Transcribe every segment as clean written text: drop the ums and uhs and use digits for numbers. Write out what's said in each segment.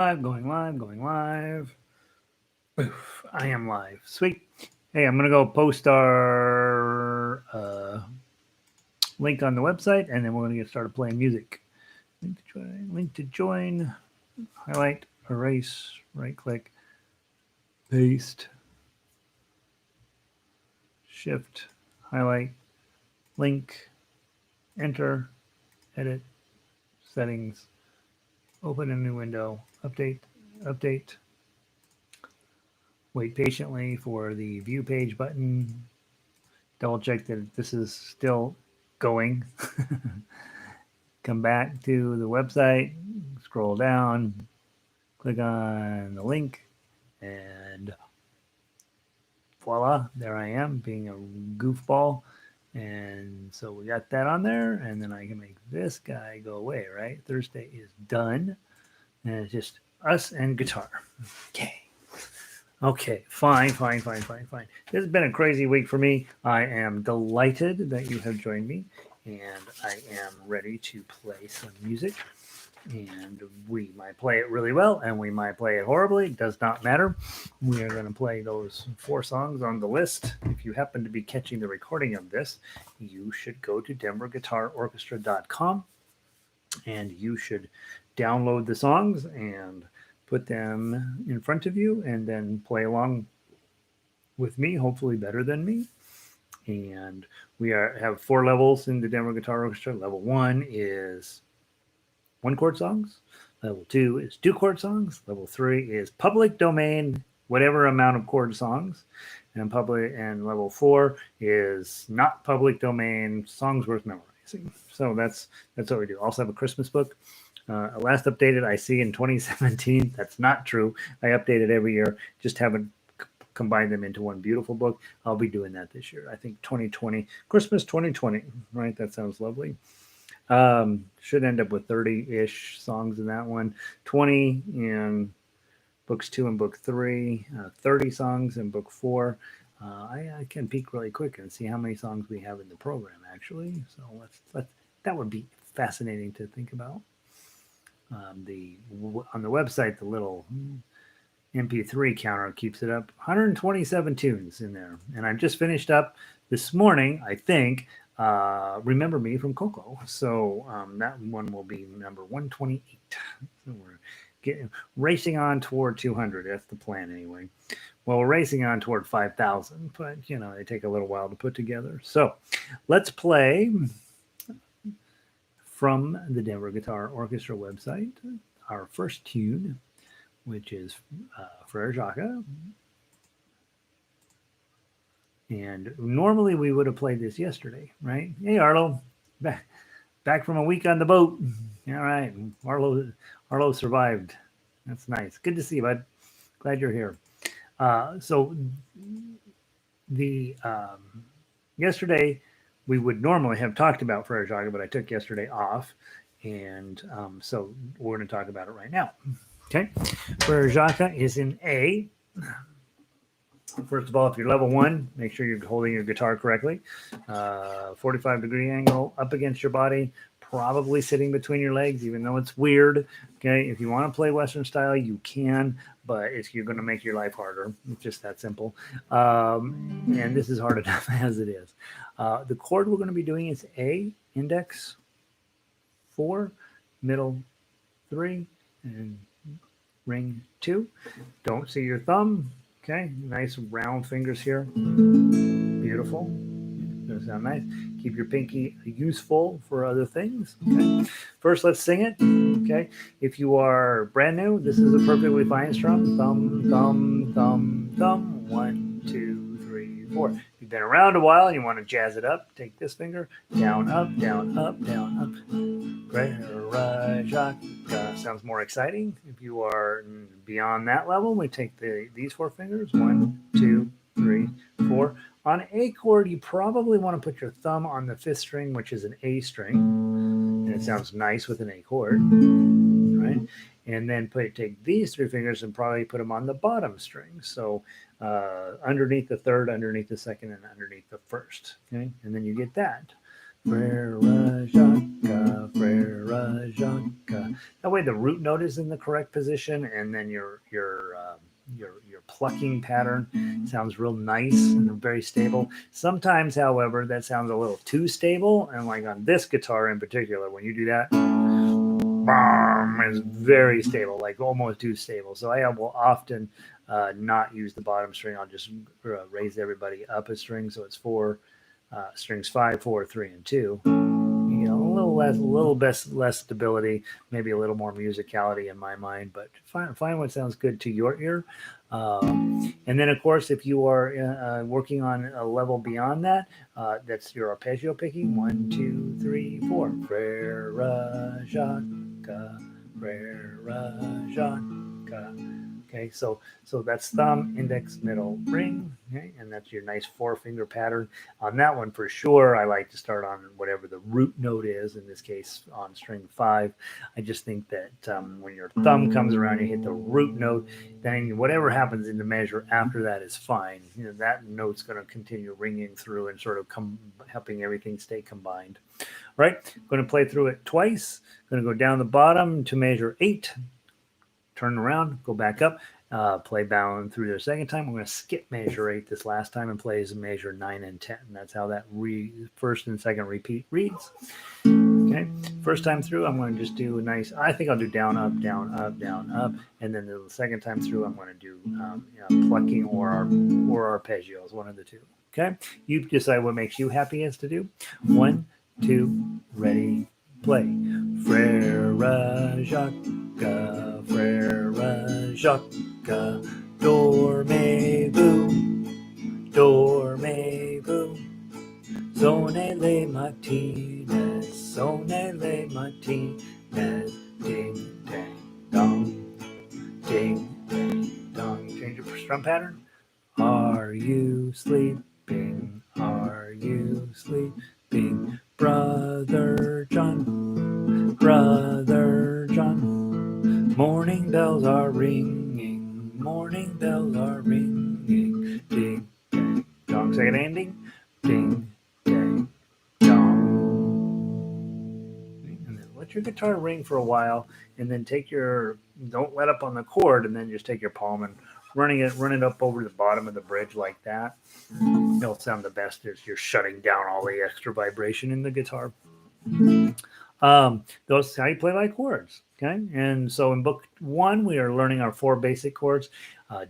Live, going live, going live. Oof, I am live. Sweet. Hey, I'm going to go post our link on the website and then we're going to get started playing music. Link to join, highlight, erase, right click, paste, shift, highlight, link, enter, edit, settings, open a new window, update. Wait patiently for the view page button. Double check that this is still going. Come back to the website, scroll down, click on the link, and voila, there I am being a goofball. And so we got that on there, and then I can make this guy go away, right? Thursday is done, and it's just us and guitar. Okay. Okay, fine. This has been a crazy week for me. I am delighted that you have joined me, and I am ready to play some music. And we might play it really well, and we might play it horribly. It does not matter. We are going to play those 4 songs on the list. If you happen to be catching the recording of this, you should go to denverguitarorchestra.com, and you should download the songs and put them in front of you and then play along with me, hopefully better than me. And we have 4 levels in the Denver Guitar Orchestra. Level 1 is 1-chord songs. Level 2 is 2-chord songs. Level 3 is public domain, whatever amount of chord songs. And level 4 is not public domain, songs worth memorizing. So that's what we do. Also have a Christmas book. Last updated I see in 2017. That's not true. I update it every year. Just haven't combined them into one beautiful book. I'll be doing that this year. I think 2020, Christmas 2020, right? That sounds lovely. Should end up with 30-ish songs in that one. 20 in books 2 and book 3. 30 songs in book 4. I can peek really quick and see how many songs we have in the program, actually. So that would be fascinating to think about. On the website, the little MP3 counter keeps it up. 127 tunes in there, and I've just finished up this morning, I think. Remember Me from Coco. So that one will be number 128. So we're racing on toward 200. That's the plan, anyway. Well, we're racing on toward 5,000, but they take a little while to put together. So let's play from the Denver Guitar Orchestra website, our first tune, which is Frère, Jacques. And normally we would have played this yesterday, right? Hey, Arlo, back from a week on the boat. All right, Arlo survived. That's nice. Good to see you, bud. Glad you're here. So the yesterday we would normally have talked about Frère Jacques, but I took yesterday off, and so we're going to talk about it right now. Okay, Frère Jacques is in A. First of all, if you're level 1, make sure you're holding your guitar correctly. 45-degree angle up against your body, probably sitting between your legs, even though it's weird. Okay, if you want to play Western style, you can, but you're going to make your life harder. It's just that simple. And this is hard enough as it is. The chord we're going to be doing is A, index 4, middle 3, and ring 2. Don't see your thumb. Okay, nice round fingers here. Beautiful. Gonna sound nice. Keep your pinky useful for other things. Okay. First, let's sing it. Okay. If you are brand new, this is a perfectly fine strum. Thumb, thumb, thumb, thumb. 1, 2, 3, 4. If you've been around a while and you want to jazz it up, take this finger. Down, up, down, up, down, up. Frère Jacques. Sounds more exciting. If you are beyond that level, we take these 4 fingers. 1, 2, 3, 4. On A chord, you probably want to put your thumb on the 5th string, which is an A string, and it sounds nice with an A chord, right? And then take these 3 fingers and probably put them on the bottom string. So underneath the 3rd, underneath the 2nd, and underneath the 1st. Okay, and then you get that. Frère, Jacques, Frère, Jacques. That way the root note is in the correct position, and then your plucking pattern sounds real nice and very stable. Sometimes, however, that sounds a little too stable, and like on this guitar in particular, when you do that, is very stable, like almost too stable. So I will often not use the bottom string. I'll just raise everybody up a string, so it's four strings 5, 4, 3, and 2. You know, a little less stability, maybe a little more musicality in my mind, but find what sounds good to your ear. And then, of course, if you are working on a level beyond that, that's your arpeggio picking. 1, 2, 3, 4. Frère, Jacques, Frère, Jacques. Okay, so that's thumb, index, middle, ring, okay, and that's your nice 4-finger pattern. On that one, for sure, I like to start on whatever the root note is. In this case, on string 5. I just think that when your thumb comes around, you hit the root note. Then whatever happens in the measure after that is fine. You know, that note's going to continue ringing through and sort of helping everything stay combined. Right? I'm going to play through it twice. I'm going to go down the bottom to measure 8. Turn around, go back up, play down through the second time. We're going to skip measure 8 this last time and play as measure 9 and 10. That's how that first and second repeat reads. Okay, first time through, I'm going to just do a nice, I think I'll do down, up, down, up, down, up. And then the second time through, I'm going to do plucking or arpeggios, one of the two. Okay, you decide what makes you happiest to do. 1, 2, ready, play. Frère, Jacques, Frère, Jacques, dormez-vous, sonnez les matines, sonnez les matines, ding, dang, dong, ding, dang, dong. You change your strum pattern. Are you sleeping? Are you sleeping? Brother John, Brother John. Morning bells are ringing, morning bells are ringing. Ding, dang, dong. Second ending. Ding, dang, dong. And then let your guitar ring for a while, and then don't let up on the chord, and then just take your palm and run it up over the bottom of the bridge like that. It'll sound the best as you're shutting down all the extra vibration in the guitar. Those how you play like chords. Okay, and so in book 1 we are learning our 4 basic chords,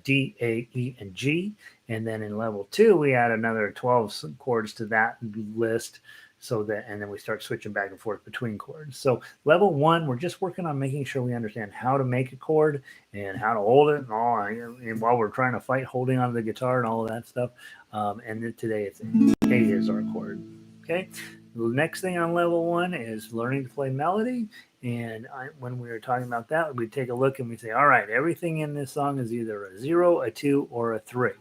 D, A, E, and G, and then in level 2 we add another 12 chords to that list. And then we start switching back and forth between chords. So level 1, we're just working on making sure we understand how to make a chord and how to hold it and all. And while we're trying to fight holding onto the guitar and all of that stuff. And then today it's A is our chord. Okay. The next thing on level 1 is learning to play melody. And when we were talking about that, we take a look and we say, all right, everything in this song is either a 0, a 2, or a 3.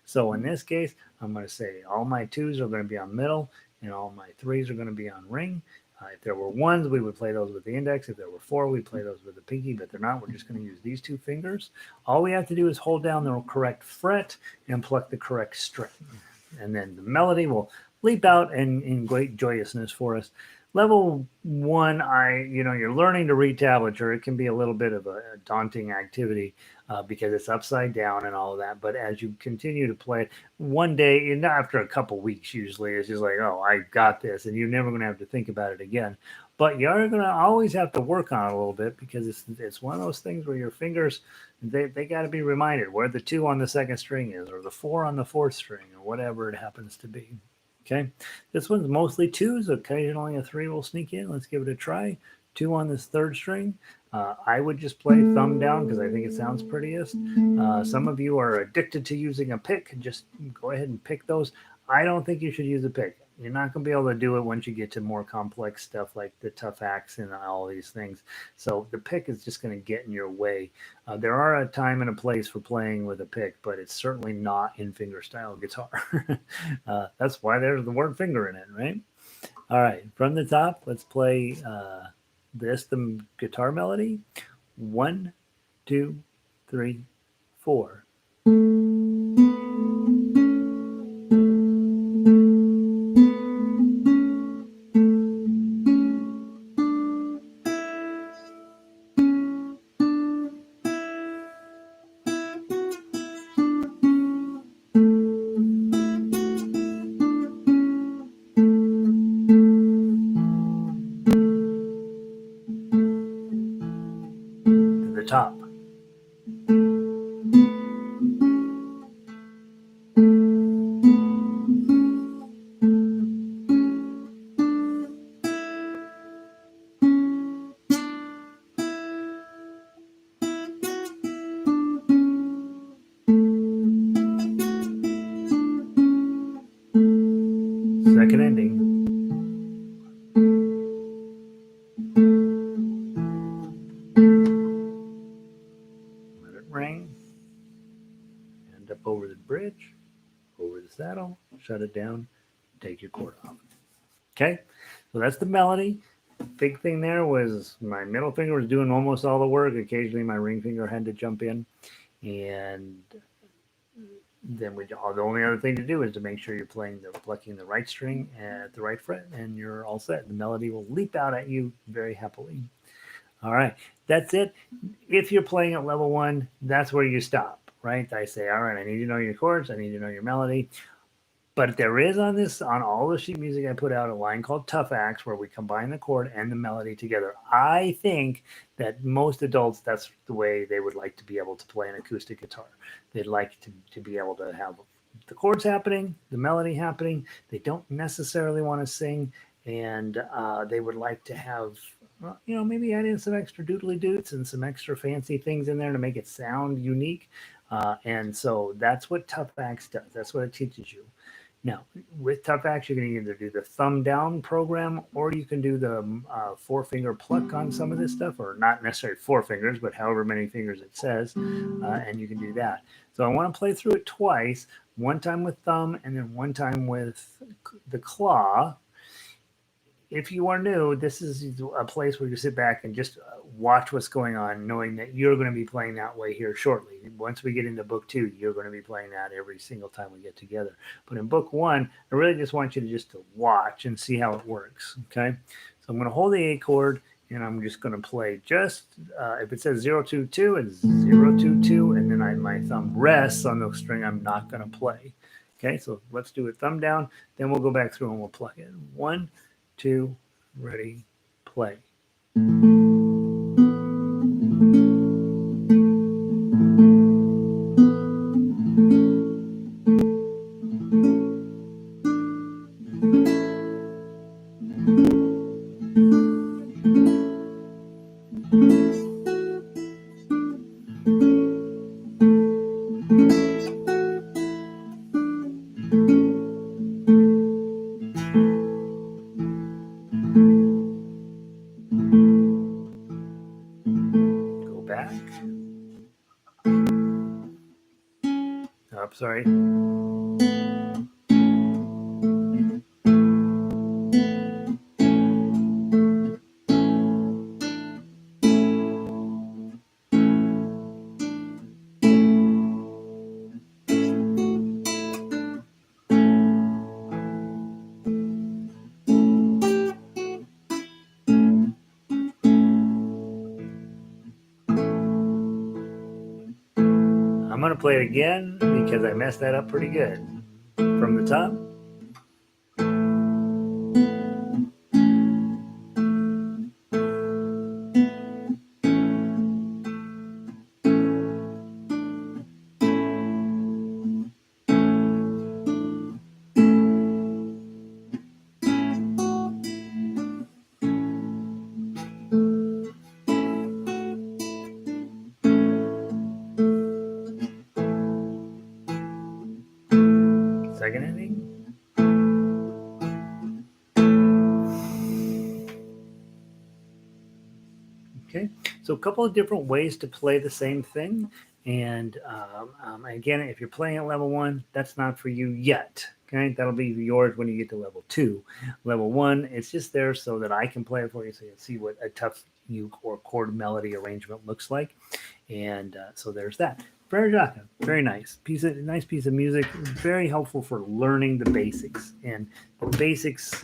So in this case, I'm going to say all my 2s are going to be on middle, and all my 3s are going to be on ring. If there were 1s, we would play those with the index. If there were 4, we'd play those with the pinky, but they're not. We're just going to use these 2 fingers. All we have to do is hold down the correct fret and pluck the correct string. And then the melody will leap out in great joyousness for us. Level 1, you're learning to read tablature. It can be a little bit of a daunting activity because it's upside down and all of that. But as you continue to play it, one day, and after a couple weeks usually, it's just like, oh, I got this. And you're never going to have to think about it again. But you're going to always have to work on it a little bit because it's one of those things where your fingers, they got to be reminded where the 2 on the second string is or the 4 on the fourth string or whatever it happens to be. Okay, this one's mostly 2s. Occasionally a 3 will sneak in. Let's give it a try. 2 on this third string. I would just play thumb down because I think it sounds prettiest. Some of you are addicted to using a pick. Just go ahead and pick those. I don't think you should use a pick. You're not going to be able to do it once you get to more complex stuff like the tough axe and all these things. So the pick is just going to get in your way. There are a time and a place for playing with a pick, but it's certainly not in fingerstyle guitar. That's why there's the word finger in it, right? All right, from the top, let's play the guitar melody. 1, 2, 3, 4. Second ending. Let it ring. End up over the bridge, over the saddle, shut it down, take your cord off. Okay, so that's the melody. Big thing there was my middle finger was doing almost all the work. Occasionally my ring finger had to jump in. And then the only other thing to do is to make sure you're plucking the right string at the right fret, and you're all set. The melody will leap out at you very happily. All right, that's it. If you're playing at level 1, that's where you stop, right? I say, all right, I need to know your chords, I need to know your melody. But there is on all the sheet music I put out, a line called Tough Acts where we combine the chord and the melody together. I think that most adults, that's the way they would like to be able to play an acoustic guitar. They'd like to be able to have the chords happening, the melody happening. They don't necessarily want to sing, and they would like to have, maybe add in some extra doodly doots and some extra fancy things in there to make it sound unique. And so that's what Tough Acts does. That's what it teaches you. Now, with Tough Acts, you can either do the thumb down program or you can do the 4-finger pluck on some of this stuff, or not necessarily 4 fingers, but however many fingers it says, and you can do that. So I want to play through it twice, one time with thumb and then one time with the claw. If you are new, this is a place where you sit back and just watch what's going on, knowing that you're going to be playing that way here shortly. Once we get into book 2, you're going to be playing that every single time we get together. But in book 1, I really just want you to watch and see how it works. Okay, so I'm going to hold the A chord and I'm just going to play if it says 0 2 2, it's 0 2 2, and then my thumb rests on the string I'm not going to play. Okay, so let's do it thumb down. Then we'll go back through and we'll pluck it. 1, 2, ready, play. Go back. Oh, sorry. I'm going to play it again because I messed that up pretty good. From the top. Second ending. Okay, so a couple of different ways to play the same thing. And again, if you're playing at level 1, that's not for you yet. Okay, that'll be yours when you get to level 2. Level 1, it's just there so that I can play it for you, so you can see what a tough uke or chord melody arrangement looks like. And so there's that. Frère Jacques, very nice piece of music, very helpful for learning the basics. And the basics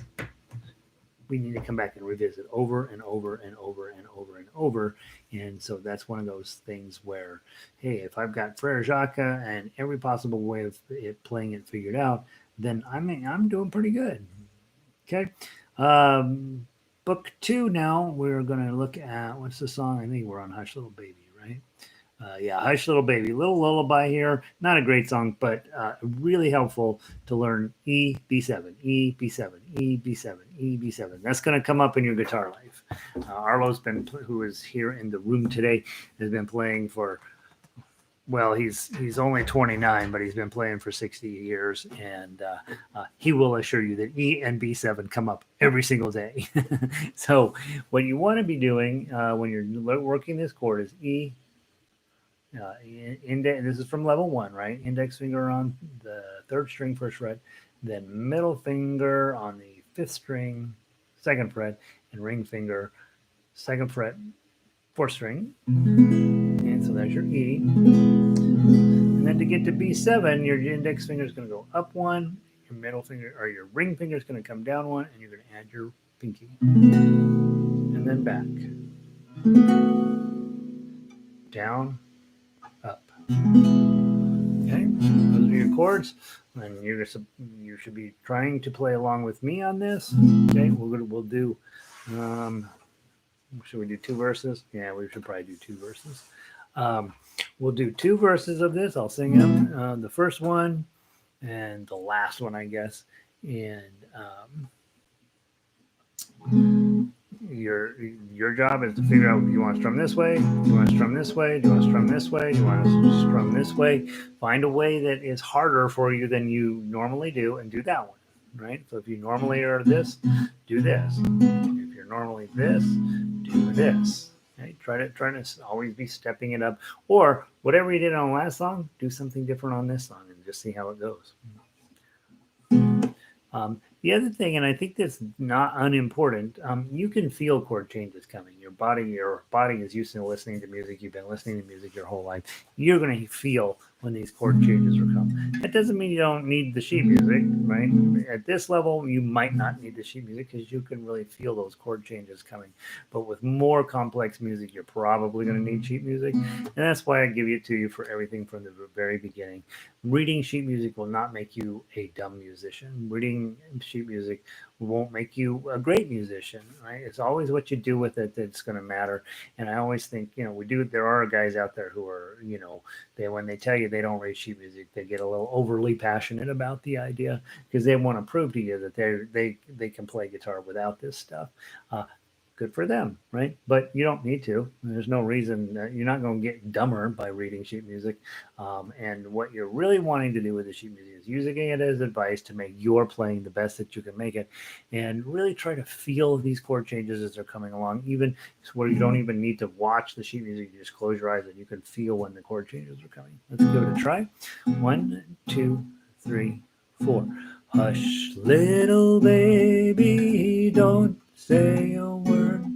we need to come back and revisit over and over and over and over and over. And so that's one of those things where, hey, if I've got Frère Jacques and every possible way of playing it figured out, then I'm doing pretty good. Okay. Book 2 now, we're going to look at, what's the song? I think we're on Hush Little Baby, right? Hush Little Baby, little lullaby here. Not a great song, but really helpful to learn E B7, E B7, E B7, E B7. That's going to come up in your guitar life. Arlo's been, who is here in the room today, has been playing for, well, he's only 29, but he's been playing for 60 years, and he will assure you that E and B7 come up every single day. So what you want to be doing when you're working this chord is E. This is from level one, right? Index finger on the third string, first fret, then middle finger on the fifth string, second fret, and ring finger, second fret, fourth string. And so there's your E. And then to get to B7, your index finger is going to go up one, your middle finger or your ring finger is going to come down one, and you're going to add your pinky. And then back. Down, up. Okay, those are your chords, and you should be trying to play along with me on this. Okay, we'll do. Should we do two verses? Yeah, we should probably do two verses. We'll do two verses of this. I'll sing them. The first one and the last one, I guess. And your job is to figure out, do you want to strum this way? Do you want to strum this way? Do you want to strum this way? Do you want to strum this way? Find a way that is harder for you than you normally do, and do that one, right? So if you normally are this, do this. If you're normally this, do this. Okay? Try to always be stepping it up, or whatever you did on the last song, do something different on this song, and just see how it goes. The other thing, and I think that's not unimportant, you can feel chord changes coming. Your body is used to listening to music. You've been listening to music your whole life. You're going to feel when these chord changes will come. That doesn't mean you don't need the sheet music, right? At this level, you might not need the sheet music because you can really feel those chord changes coming. But with more complex music, you're probably going to need sheet music, and that's why I give it to you for everything from the very beginning. Reading sheet music will not make you a dumb musician. Reading sheet music won't make you a great musician, right? It's always what you do with it that's going to matter. And I always think, there are guys out there who are, when they tell you they don't read sheet music, they get a little overly passionate about the idea because they want to prove to you that they can play guitar without this stuff. Good for them, right? But you don't need to. There's no reason. You're not going to get dumber by reading sheet music. And what you're really wanting to do with the sheet music is using it as advice to make your playing the best that you can make it, and really try to feel these chord changes as they're coming along. Even where you don't even need to watch the sheet music, you just close your eyes and you can feel when the chord changes are coming. Let's give it a try. 1, 2, 3, 4. Hush, little baby, don't say a word.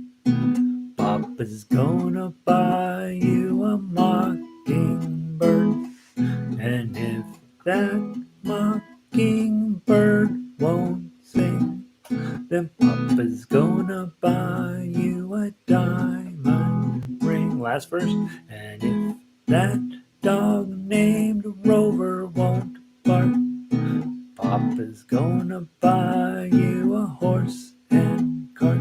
Papa's gonna buy you a mockingbird. And if that mockingbird won't sing, then Papa's gonna buy you a diamond ring. Last verse. And if that dog named Rover won't bark, Papa's gonna buy you a horse and cart.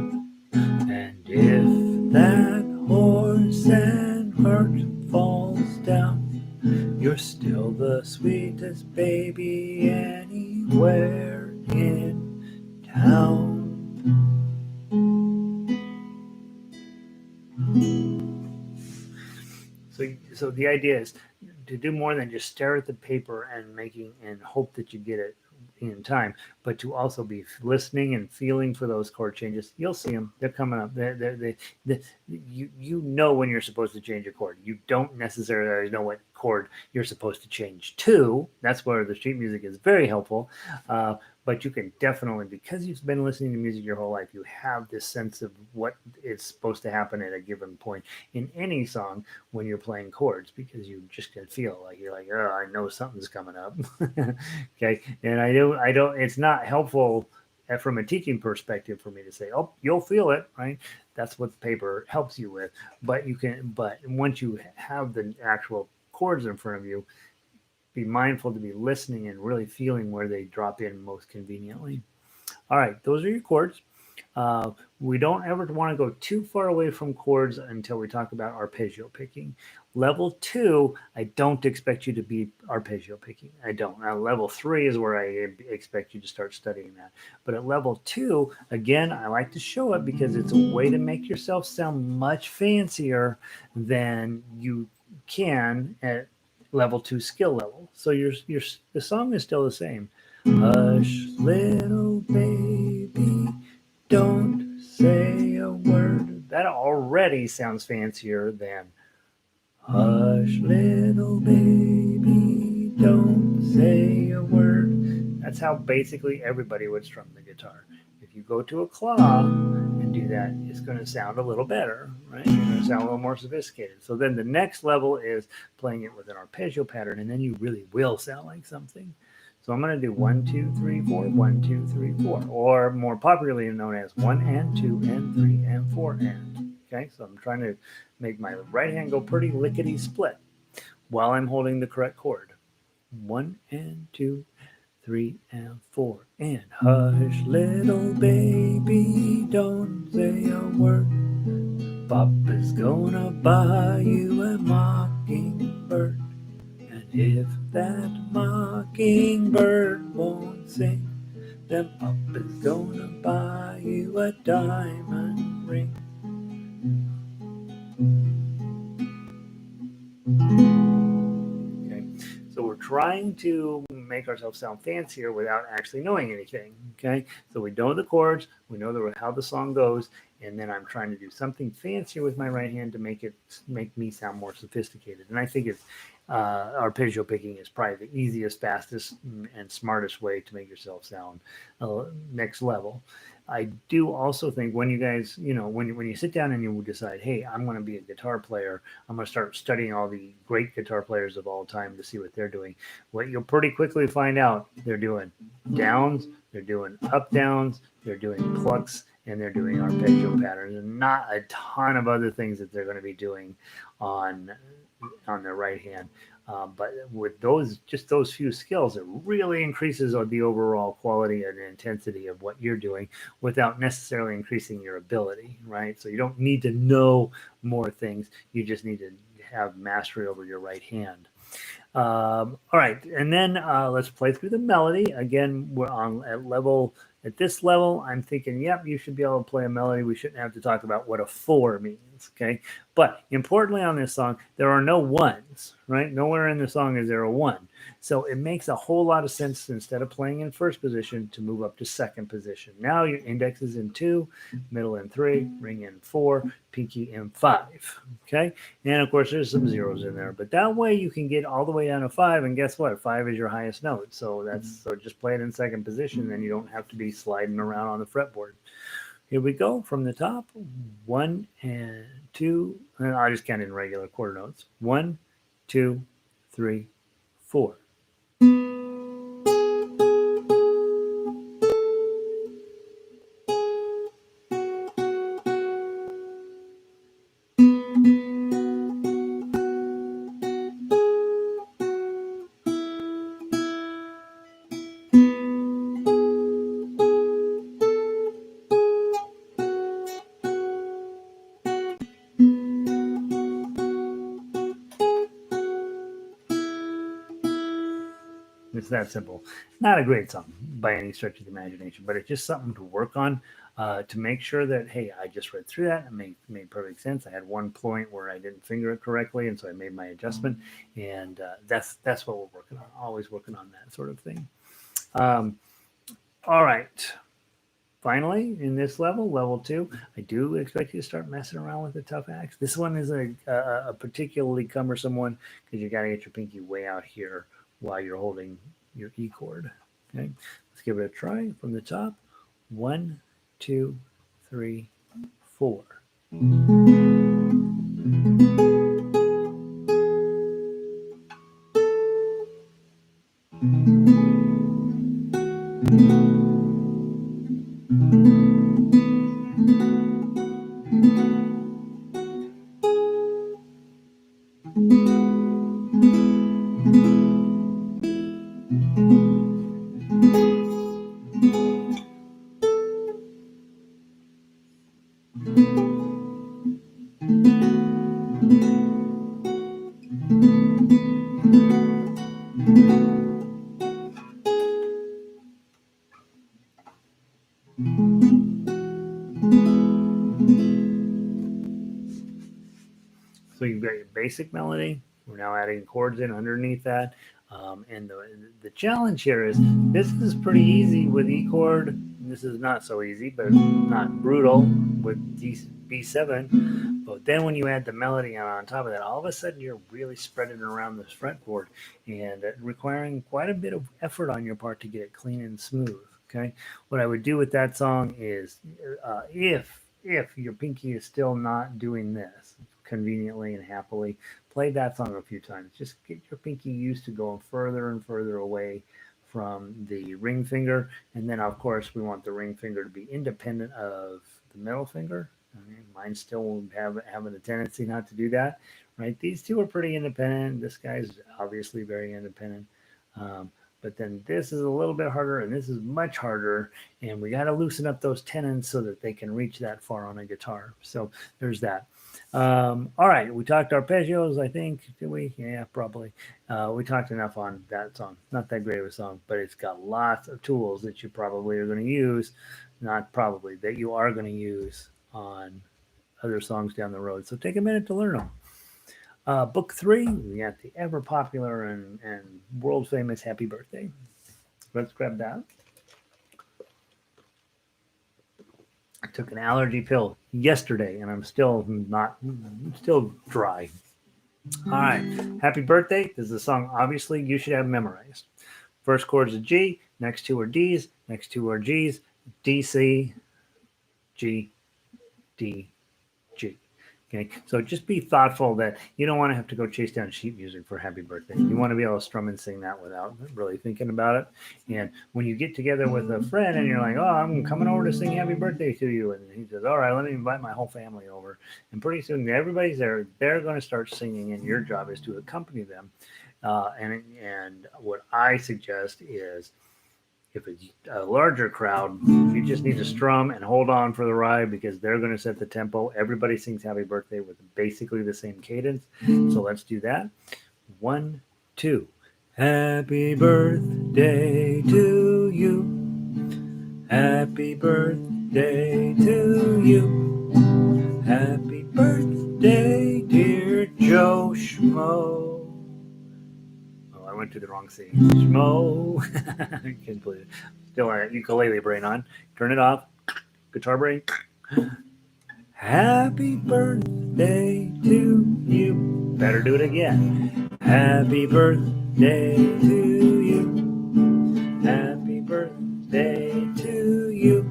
And if that horse and cart falls down, you're still the sweetest baby anywhere in town. So the idea is to do more than just stare at the paper and hope that you get it in time, but to also be listening and feeling for those chord changes. You'll see them; they're coming up. You know when you're supposed to change a chord. You don't necessarily know what chord you're supposed to change to. That's where the sheet music is very helpful. But you can definitely, because you've been listening to music your whole life, you have this sense of what is supposed to happen at a given point in any song when you're playing chords, because you just can feel like you're like, oh, I know something's coming up. Okay, and I don't. It's not helpful from a teaching perspective for me to say, oh, you'll feel it, right? That's what the paper helps you with. But once you have the actual chords in front of you, be mindful to be listening and really feeling where they drop in most conveniently. All right, those are your chords. We don't ever want to go too far away from chords until we talk about arpeggio picking. Level 2, I don't expect you to be arpeggio picking. I don't. Now, level 3 is where I expect you to start studying that. But at level 2, again, I like to show it because it's a way to make yourself sound much fancier than you can at level 2 skill level. So the song is still the same. Hush, little baby, don't say a word. That already sounds fancier than hush, little baby, don't say a word. That's how basically everybody would strum the guitar. If you go to a claw and do that, it's going to sound a little better, right? You're going to sound a little more sophisticated. So then the next level is playing it with an arpeggio pattern, and then you really will sound like something. So I'm going to do 1, 2, 3, 4, 1, 2, 3, 4, or more popularly known as 1 and 2 and 3 and 4 and. Okay, so I'm trying to make my right hand go pretty lickety split while I'm holding the correct chord. 1 and 2, 3 and 4. And hush, little baby, don't say a word. Papa's gonna buy you a mockingbird. And if that mockingbird won't sing, then Papa's gonna buy you a diamond ring. Okay, so we're trying to make ourselves sound fancier without actually knowing anything. Okay, so we know the chords, we know how the song goes, and then I'm trying to do something fancier with my right hand to make me sound more sophisticated. And I think it's arpeggio picking is probably the easiest, fastest, and smartest way to make yourself sound next level. I do also think when you guys, when you sit down and you decide, hey, I'm going to be a guitar player, I'm going to start studying all the great guitar players of all time to see what they're doing. What you'll pretty quickly find out, they're doing downs, they're doing up downs, they're doing plucks, and they're doing arpeggio patterns, and not a ton of other things that they're going to be doing on their right hand. But with those few skills, it really increases the overall quality and intensity of what you're doing without necessarily increasing your ability, right? So you don't need to know more things. You just need to have mastery over your right hand. All right, and then let's play through the melody. Again, we're at this level, I'm thinking, yep, you should be able to play a melody. We shouldn't have to talk about what a 4 means, okay? But importantly on this song, there are no ones, right? Nowhere in the song is there a 1. So it makes a whole lot of sense, instead of playing in first position, to move up to second position. Now your index is in 2, middle in 3, ring in 4, pinky in 5, okay? And of course, there's some zeros in there, but that way you can get all the way down to 5, and guess what? 5 is your highest note. So just play it in second position, and you don't have to be sliding around on the fretboard. Here we go from the top. 1 and 2, and I just count in regular quarter notes. 1, 2, 3, 4. It's that simple. Not a great song by any stretch of the imagination, but it's just something to work on to make sure that, hey, I just read through that. It made perfect sense. I had one point where I didn't finger it correctly, and so I made my adjustment. And that's what we're working on. Always working on that sort of thing. All right. Finally, in this level 2, I do expect you to start messing around with the tough axe. This one is a particularly cumbersome one because you got to get your pinky way out here while you're holding your E chord. Okay, let's give it a try from the top. 1, 2, 3, 4. basic melody. We're now adding chords in underneath that. And the challenge here is this is pretty easy with E chord. This is not so easy, but not brutal with B7. But then when you add the melody on top of that, all of a sudden you're really spreading around this fretboard and requiring quite a bit of effort on your part to get it clean and smooth. Okay, what I would do with that song is if your pinky is still not doing this conveniently and happily, play that song a few times. Just get your pinky used to going further and further away from the ring finger. And then, of course, we want the ring finger to be independent of the middle finger. I mean, mine still having a tendency not to do that, right? These two are pretty independent. This guy's obviously very independent. Um, but then this is a little bit harder and this is much harder. And we got to loosen up those tenons so that they can reach that far on a guitar. So there's that. All right, we talked arpeggios, I think, did we? Yeah, probably. We talked enough on that song. Not that great of a song, but it's got lots of tools that you probably are going to use, not probably, that you are going to use on other songs down the road. So take a minute to learn them. Book 3, we got the ever popular and world famous Happy Birthday. Let's grab that. I took an allergy pill yesterday and I'm still dry. All right. Happy Birthday. This is a song obviously you should have memorized. First chord is a G, next two are D's, next two are G's, D, C, G, D, G. Okay, so just be thoughtful that you don't want to have to go chase down sheet music for Happy Birthday. You want to be able to strum and sing that without really thinking about it. And when you get together with a friend and you're like, oh, I'm coming over to sing Happy Birthday to you. And he says, all right, let me invite my whole family over. And pretty soon everybody's there. They're going to start singing and your job is to accompany them. And what I suggest is, if it's a larger crowd, you just need to strum and hold on for the ride because they're going to set the tempo. Everybody sings Happy Birthday with basically the same cadence. So let's do that. 1, 2. Happy birthday to you. Happy birthday to you. Happy birthday, dear Joe Schmo. I went to the wrong scene. Schmo. I can't believe it. Still our ukulele brain on. Turn it off. Guitar brain. Happy birthday to you. Better do it again. Happy birthday to you. Happy birthday to you.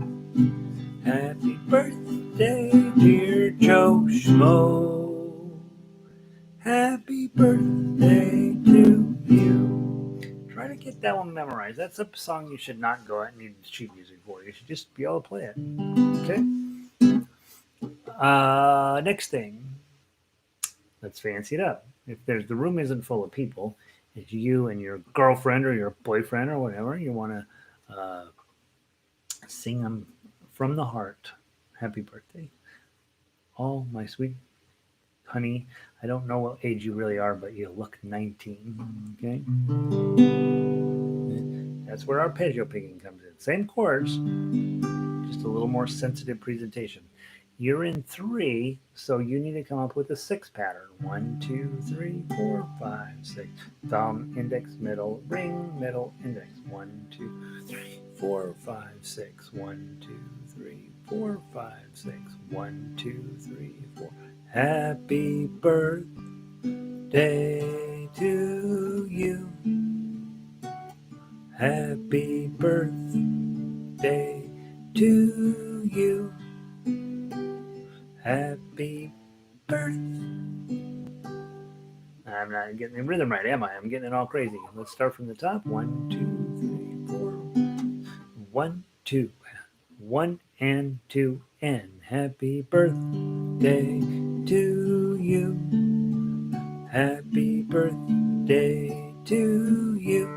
Happy birthday, dear Joe Schmo. Happy birthday to you. Try to get that one memorized. That's a song you should not go out and need sheet music for. You should just be able to play it. Okay. Next thing. Let's fancy it up. If the room isn't full of people, it's you and your girlfriend or your boyfriend or whatever, you want to sing them from the heart. Happy birthday. Oh, my sweet honey, I don't know what age you really are, but you look 19. Okay? That's where arpeggio picking comes in. Same chords, just a little more sensitive presentation. You're in 3, so you need to come up with a 6 pattern. 1, 2, 3, 4, 5, 6. Thumb, index, middle, ring, middle, index. 1, 2, 3, 4, 5, 6. 1, 2, 3, 4, 5, 6. 1, 2, 3, 4. Happy birthday to you. Happy birthday to you. Happy birthday. I'm not getting the rhythm right, am I? I'm getting it all crazy. Let's start from the top. 1, 2, 3, 4. 1, 2. 1 and 2 and happy birthday to you. Happy birthday to you.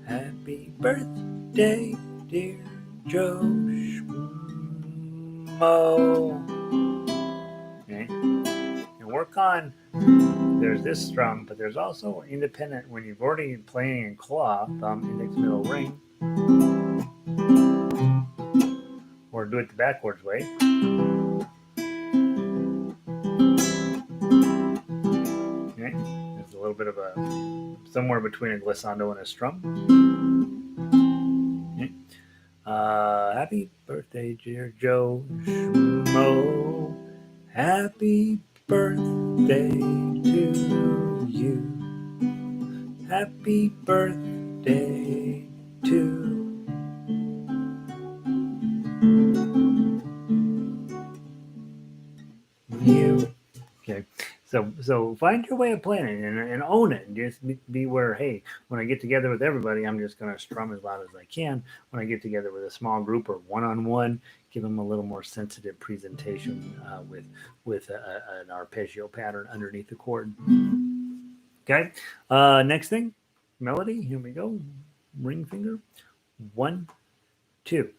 Happy birthday, dear Joe Schmo. Okay. And work on, there's this strum, but there's also independent when you've already playing in claw, thumb, index, middle, ring. Or do it the backwards way. little bit of a somewhere between a glissando and a strum. Okay. Happy birthday, dear Joe Schmo. Happy birthday to you. Happy birthday to you. Okay, so find your way of playing it and own it. And just be where, hey, when I get together with everybody, I'm just gonna strum as loud as I can. When I get together with a small group or one-on-one, give them a little more sensitive presentation with an arpeggio pattern underneath the chord. Okay, next thing, melody. Here we go. Ring finger. 1, 2.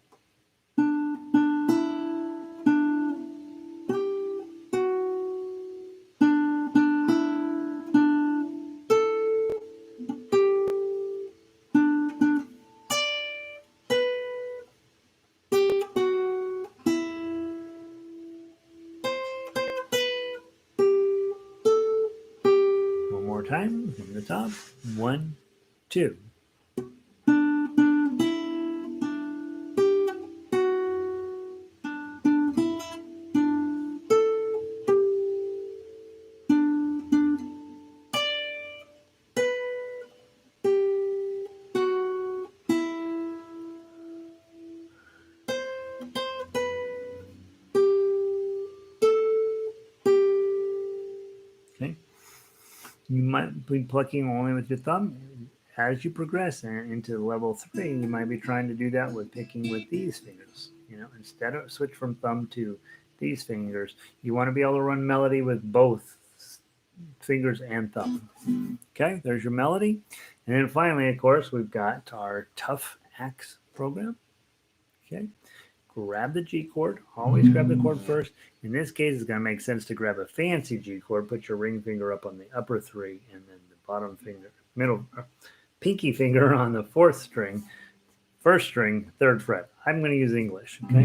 One more time from the top. 1, 2. Okay. You might be plucking only with your thumb. As you progress into level 3, you might be trying to do that with picking with these fingers. You know, instead of switch from thumb to these fingers, you want to be able to run melody with both fingers and thumb. Okay, there's your melody. And then finally, of course, we've got our tough axe program. Okay, grab the G chord. Always grab the chord first. In this case, it's going to make sense to grab a fancy G chord. Put your ring finger up on the upper 3, and then the bottom finger, pinky finger on the 4th string, 1st string, 3rd fret. I'm going to use English. Okay,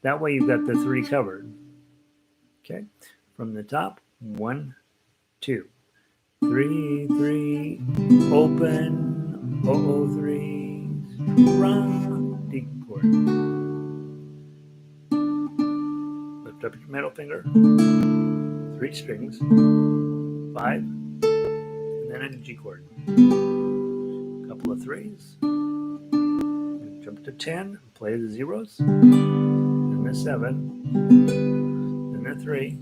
that way you've got the 3 covered. Okay, from the top, 1, 2, 3, 3, open, 3, strum, D chord. Lift up your middle finger, 3 strings, 5, and then a G chord. Couple of 3s, jump to 10, play the 0s, then the 7, then the 3,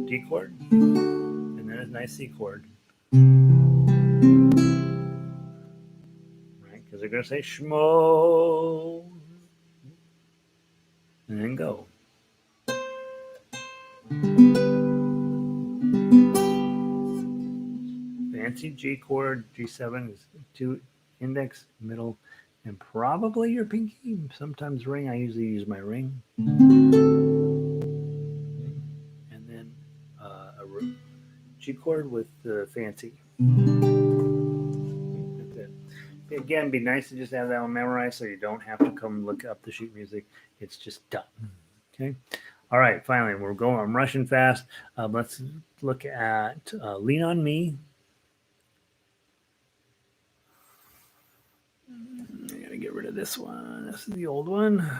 D chord, and then a nice C chord. Right, because they're going to say schmo, and then go. Fancy G chord, G7 is 2 index, middle, and probably your pinky. Sometimes ring. I usually use my ring. And then a G chord with the fancy. Again, be nice to just have that one memorized so you don't have to come look up the sheet music. It's just done. Okay. All right. Finally, we're going. I'm rushing fast. Let's look at Lean on Me. I gotta get rid of this one. This is the old one.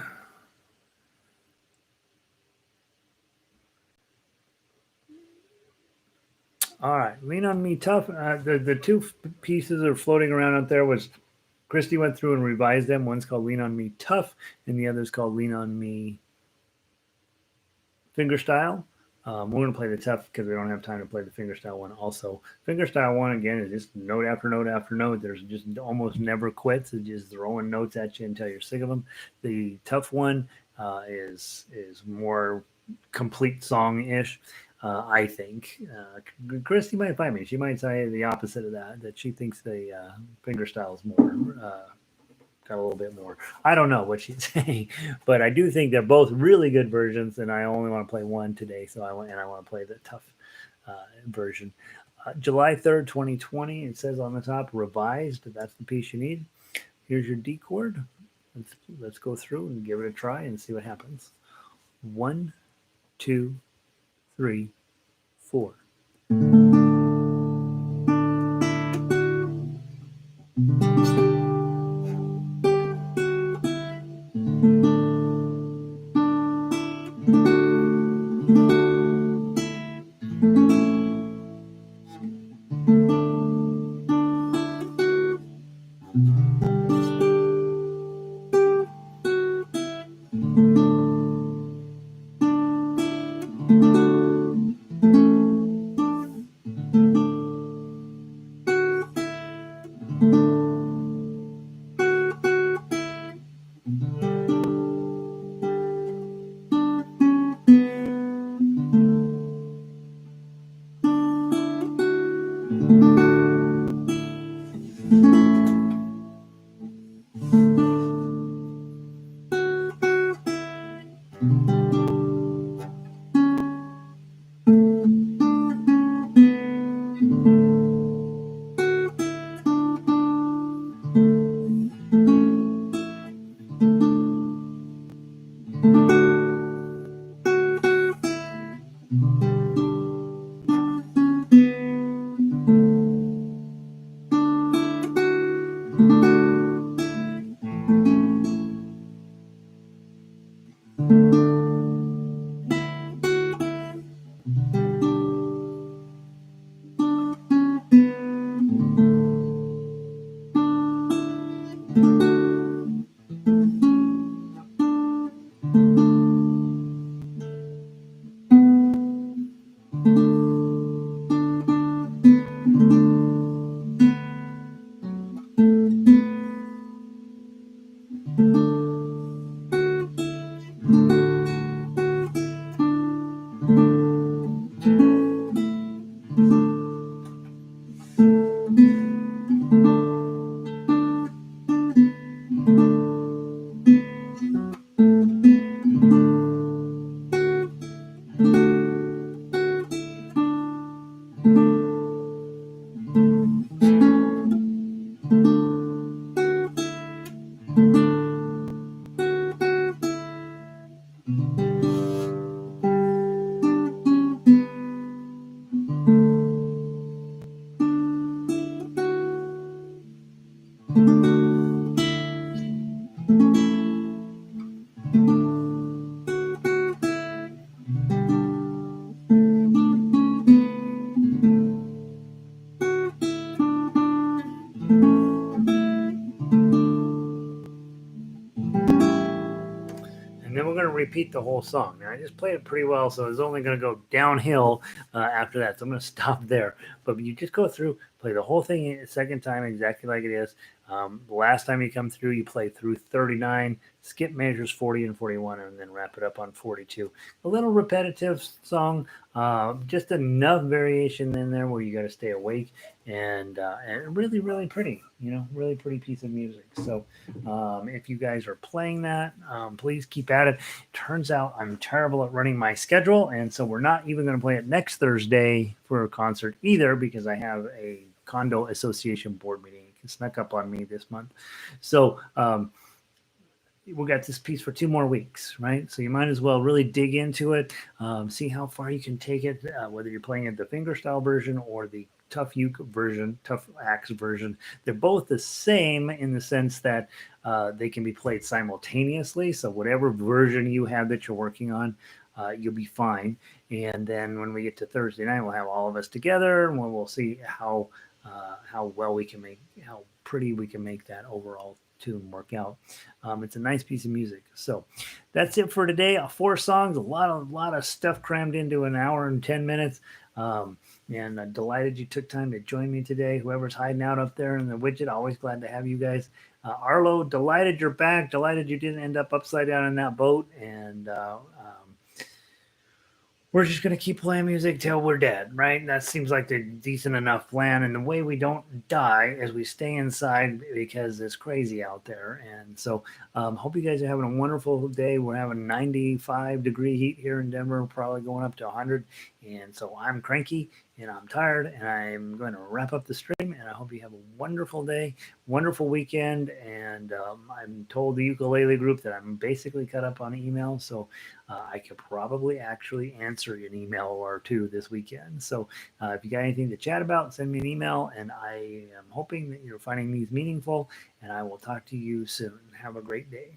All right, Lean on Me Tough. The 2 pieces are floating around out there was Christy went through and revised them. One's called Lean on Me Tough, and the other's called Lean on Me Fingerstyle. We're going to play the tough because we don't have time to play the fingerstyle one also. Fingerstyle one, again, is just note after note after note. There's just almost never quits. It's just throwing notes at you until you're sick of them. The tough one is more complete song-ish, I think. Christy might find me. She might say the opposite of that she thinks the fingerstyle is more got a little bit more. I don't know what she'd say, but I do think they're both really good versions, and I only want to play one today, so I want to play the tough version. July 3rd, 2020, it says on the top, revised. That's the piece you need. Here's your D chord. Let's go through and give it a try and see what happens. 1, 2, 3, 4. And then we're going to repeat the whole song. Now, I just played it pretty well, so it's only going to go downhill after that. So I'm going to stop there. But you just go through, play the whole thing a second time exactly like it is. The last time you come through, you play through 39, skip measures 40 and 41, and then wrap it up on 42. A little repetitive song, just enough variation in there where you got to stay awake, and really, really pretty, really pretty piece of music. So if you guys are playing that, please keep at it. Turns out I'm terrible at running my schedule, and so we're not even going to play it next Thursday for a concert either because I have a condo association board meeting. It snuck up on me this month. So we got this piece for 2 more weeks, right? So you might as well really dig into it, see how far you can take it, whether you're playing it the fingerstyle version or the tough uke version, tough axe version. They're both the same in the sense that they can be played simultaneously. So whatever version you have that you're working on, you'll be fine. And then when we get to Thursday night, we'll have all of us together, and we'll see how well we can make, how pretty we can make that overall tune work out. It's a nice piece of music. So that's it for today. 4 songs, a lot of stuff crammed into an hour and 10 minutes. And I'm delighted you took time to join me today. Whoever's hiding out up there in the widget, always glad to have you guys. Arlo, delighted you're back. Delighted you didn't end up upside down in that boat. And we're just going to keep playing music till we're dead, right? That seems like the decent enough plan. And the way we don't die is we stay inside because it's crazy out there. And so hope you guys are having a wonderful day. We're having 95-degree heat here in Denver, probably going up to 100. And so I'm cranky and I'm tired, and I'm going to wrap up the stream. And I hope you have a wonderful day, wonderful weekend. And I'm told the ukulele group that I'm basically cut up on email. So I could probably actually answer an email or 2 this weekend. So if you got anything to chat about, send me an email. And I am hoping that you're finding these meaningful. And I will talk to you soon. Have a great day.